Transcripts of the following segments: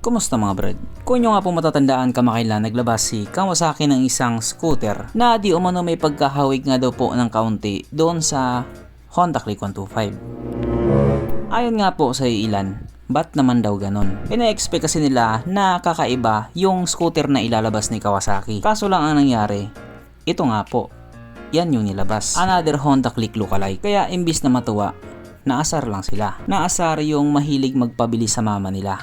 Kumusta mga brad? Kung nyo nga po matatandaan kamakailan naglabas si Kawasaki ng isang scooter na di umano may pagkahawig nga daw po ng kaunti doon sa Honda Click 125. Ayon nga po sa ilan, ba't naman daw ganon? Ina-expect kasi nila na kakaiba yung scooter na ilalabas ni Kawasaki. Kaso lang ang nangyari, ito nga po, yan yung nilabas. Another Honda Click lookalike. Kaya imbis na matuwa, naasar lang sila. Naasar yung mahilig magpabili sa mama nila.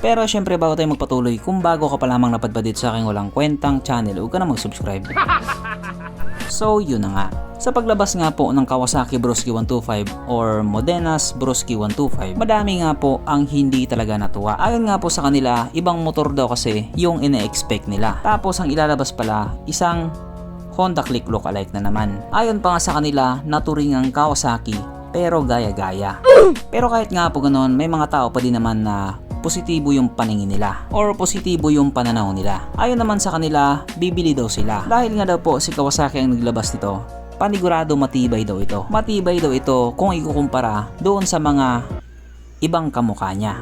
Pero syempre bago tayo magpatuloy, kung bago ka pa lamang napadpad dito sa aking walang kwentang channel, huwag ka na mag-subscribe. So yun na nga. Sa paglabas nga po ng Kawasaki Brusky 125 or Modenas Brusky 125, madami nga po ang hindi talaga natuwa. Ayon nga po sa kanila, ibang motor daw kasi yung ina-expect nila. Tapos ang ilalabas pala, isang Honda Click lookalike na naman. Ayon pa nga sa kanila, naturing ang Kawasaki pero gaya-gaya. Pero kahit nga po ganoon, may mga tao pa din naman na positibo yung paningin nila or positibo yung pananaw nila. Ayon naman sa kanila, bibili daw sila. Dahil nga daw po si Kawasaki ang naglabas nito, panigurado matibay daw ito. Matibay daw ito kung ikukumpara doon sa mga ibang kamukha niya.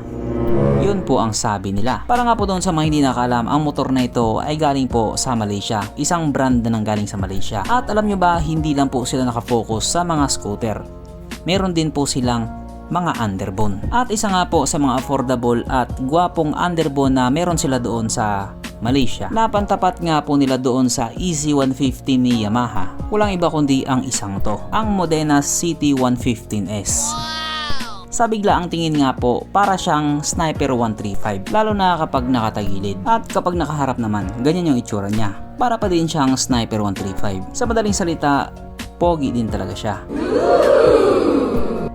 Yun po ang sabi nila. Para nga po doon sa mga hindi nakaalam, ang motor na ito ay galing po sa Malaysia. Isang brand na galing sa Malaysia. At alam nyo ba, hindi lang po sila nakafocus sa mga scooter. Meron din po silang mga underbone. At isa nga po sa mga affordable at gwapong underbone na meron sila doon sa Malaysia. Napantapat nga po nila doon sa EZ150 ni Yamaha. Walang iba kundi ang isang to, ang Modena CT115S. Sa bigla ang tingin nga po, para siyang Sniper 135, lalo na kapag nakatagilid. At kapag nakaharap naman, ganyan yung itsura niya. Para pa din siyang Sniper 135. Sa madaling salita, pogi din talaga siya.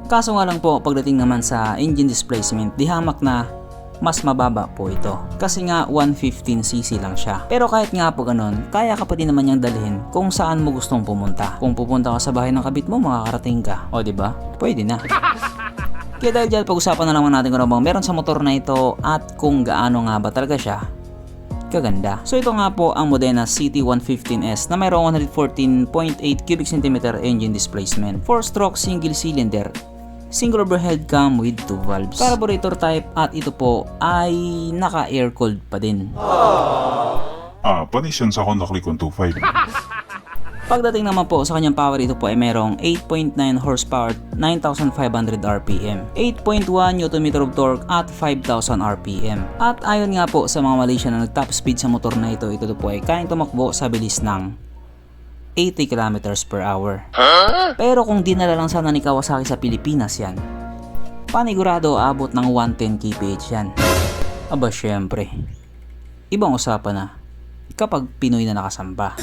Kaso nga lang po, pagdating naman sa engine displacement, di hamak na mas mababa po ito. Kasi nga 115cc lang siya. Pero kahit nga po ganun, kaya ka pa din naman niyang dalhin kung saan mo gustong pumunta. Kung pupunta ka sa bahay ng kabit mo, makakarating ka. O diba? Pwede na. Kaya dahil dyan, pag-usapan na naman natin kung ano bang meron sa motor na ito at kung gaano nga ba talaga siya kaganda. So ito nga po ang Modena CT115S na mayroong 114.8 cubic centimeter engine displacement, 4-stroke single cylinder, single overhead cam with 2 valves, carburetor type, at ito po ay naka-air cooled pa din. Panis yan sa Honda Click 125. Pagdating naman po sa kanyang power, ito po ay mayroong 8.9 horsepower, 9,500 RPM, 8.1 Nm of torque at 5,000 RPM. At ayon nga po sa mga Malaysian na nag-top speed sa motor na ito po ay kayang tumakbo sa bilis ng 80 km per hour. Pero kung dinala lang sana ni Kawasaki sa Pilipinas yan, panigurado abot ng 110 kph yan. Aba syempre, ibang usapan na kapag Pinoy na nakasamba.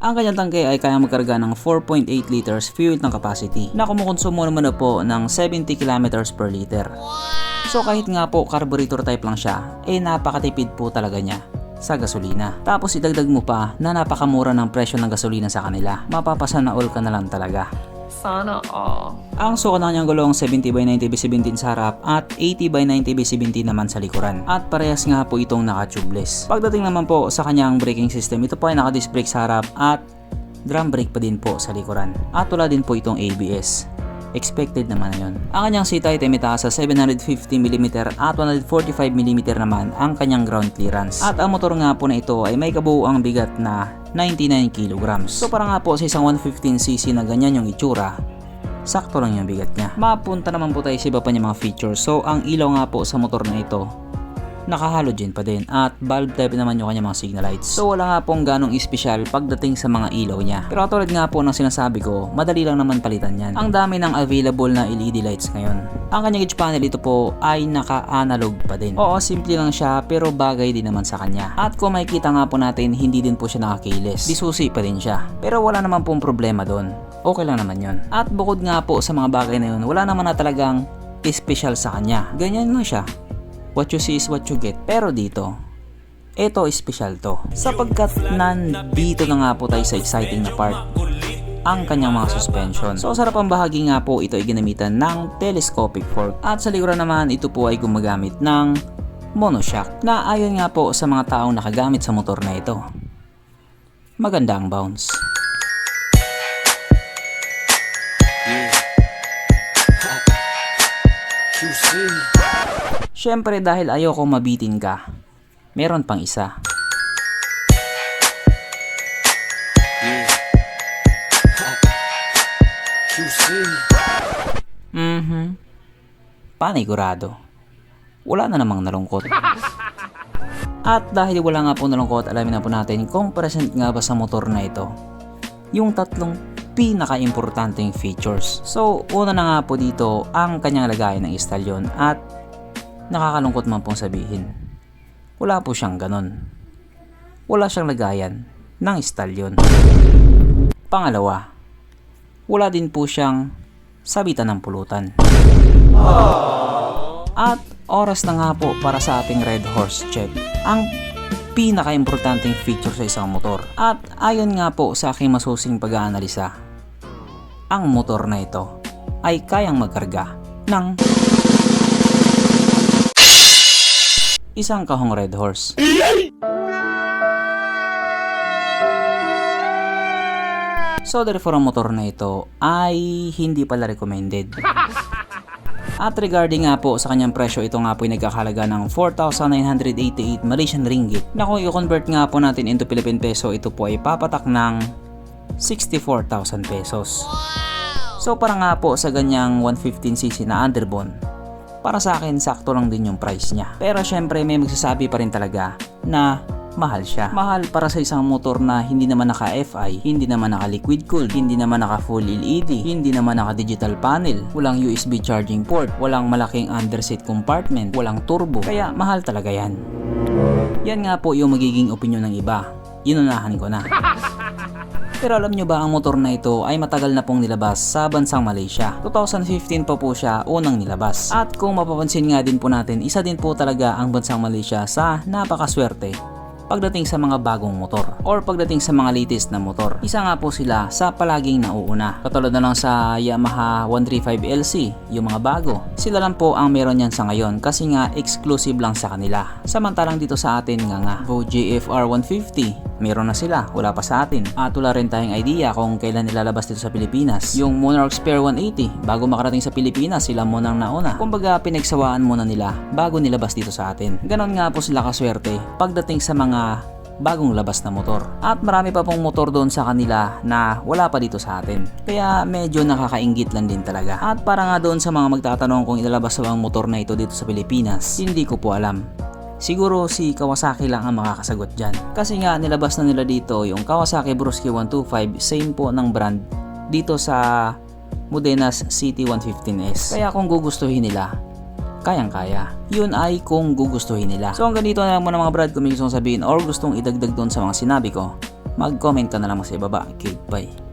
Ang kanyang tangke ay kaya magkarga ng 4.8 liters fuel ng capacity na kumukonsumo naman na po ng 70 km per liter. So kahit nga po carburetor type lang siya, napakatipid po talaga niya sa gasolina. Tapos idagdag mo pa na napakamura ng presyo ng gasolina sa kanila. Mapapasana all ka na lang talaga. Sana all. Ang sukat ng kanyang gulong 70/90/17 sa harap at 80/90/17 naman sa likuran. At parehas nga po itong naka-tubeless. Pagdating naman po sa kanyang braking system, ito po ay naka-disc brake sa harap at drum brake pa din po sa likuran. At wala din po itong ABS. Expected naman na yun. Ang kanyang seat height ay mitaas sa 750mm at 145mm naman ang kanyang ground clearance. At ang motor nga po na ito ay may kabuuang bigat na 99 kg. So para nga po sa isang 115cc na ganyan yung itsura, sakto lang yung bigat niya. Mapunta naman po tayo sa iba pa niya mga features. So ang ilaw nga po sa motor na ito, naka-halogen pa din at bulb type naman yung kanyang mga signal lights. So wala nga pong ganong espesyal pagdating sa mga ilaw niya. Pero tulad nga po ng sinasabi ko, madali lang naman palitan yan. Ang dami ng available na LED lights ngayon. Ang kanyang gauge panel ito po ay naka-analog pa din. Oo, simple lang siya pero bagay din naman sa kanya. At kung makikita nga po natin, hindi din po siya naka-keyless. Disusi pa din siya. Pero wala naman pong problema doon. Okay lang naman yon. At bukod nga po sa mga bagay na yun, wala naman na talagang espesyal sa kanya. Ganyan lang siya. What you see is what you get. Pero dito, ito espesyal to. Sapagkat nandito na nga po tayo sa exciting na part, ang kanyang mga suspension. So sa harapang bahagi nga po, ito ay ginamitan ng telescopic fork. At sa likuran naman, ito po ay gumagamit ng monoshock na ayon nga po sa mga taong nakagamit sa motor na ito, maganda ang bounce. Syempre dahil ayoko mabitin ka, meron pang isa. Panigurado. Wala na namang nalungkot. At dahil wala nga po nalungkot, alamin na po natin kung present nga ba sa motor na ito yung tatlong pinaka-importanting features. So, una na nga po dito ang kanyang lagayan ng istalyon at nakakalungkot man pong sabihin, wala po siyang ganon. Wala siyang lagayan ng istalyon. Pangalawa, wala din po siyang sabitan ng pulutan. At oras na nga po para sa ating Red Horse Check, ang pinaka-importanting feature sa isang motor. At ayon nga po sa aking masusing pag-aanalisa, ang motor na ito ay kayang magkarga ng isang kahong Red Horse. So therefore ang motor na ito ay hindi pala recommended. At regarding nga po sa kanyang presyo, ito nga po ay nagkakahalaga ng 4,988 Malaysian Ringgit na kung i-convert nga po natin into Philippine Peso, ito po ay papatak ng 64,000 pesos. So para nga po sa ganyang 115cc na underbone, para sa akin sakto lang din yung price niya. Pero syempre may magsasabi pa rin talaga na mahal siya. Mahal para sa isang motor na hindi naman naka-FI, hindi naman naka-liquid cooled, hindi naman naka-full LED, hindi naman naka-digital panel, walang USB charging port, walang malaking underseat compartment, walang turbo. Kaya mahal talaga yan. Yan nga po yung magiging opinion ng iba. Inunahan ko na. Pero alam nyo ba, ang motor na ito ay matagal na pong nilabas sa bansang Malaysia. 2015 pa po siya unang nilabas. At kung mapapansin nga din po natin, isa din po talaga ang bansang Malaysia sa napakaswerte pagdating sa mga bagong motor or pagdating sa mga latest na motor. Isa nga po sila sa palaging nauuna. Katulad na lang sa Yamaha 135LC, yung mga bago. Sila lang po ang meron yan sa ngayon kasi nga exclusive lang sa kanila. Samantalang dito sa atin nga Vogue GFR 150, meron na sila, wala pa sa atin. At wala rin tayong idea kung kailan nilalabas dito sa Pilipinas. Yung Monarch Spare 180, bago makarating sa Pilipinas, sila munang nauna. Kumbaga pinagsawaan muna nila bago nilabas dito sa atin. Ganon nga po sila kaswerte pagdating sa mga bagong labas na motor. At marami pa pong motor doon sa kanila na wala pa dito sa atin. Kaya medyo nakakainggit lang din talaga. At para nga doon sa mga magtatanong kung ilalabas sa mga motor na ito dito sa Pilipinas, hindi ko po alam. Siguro si Kawasaki lang ang makakasagot dyan. Kasi nga nilabas na nila dito yung Kawasaki Brusky 125, same po ng brand dito sa Modenas CT115S. Kaya kung gugustuhin nila, kayang-kaya. Yun ay kung gugustuhin nila. So hanggang dito na lang muna mga brad. Kung may gustong sabihin or gustong idagdag doon sa mga sinabi ko, mag-comment ka na lang sa ibaba. Okay, bye.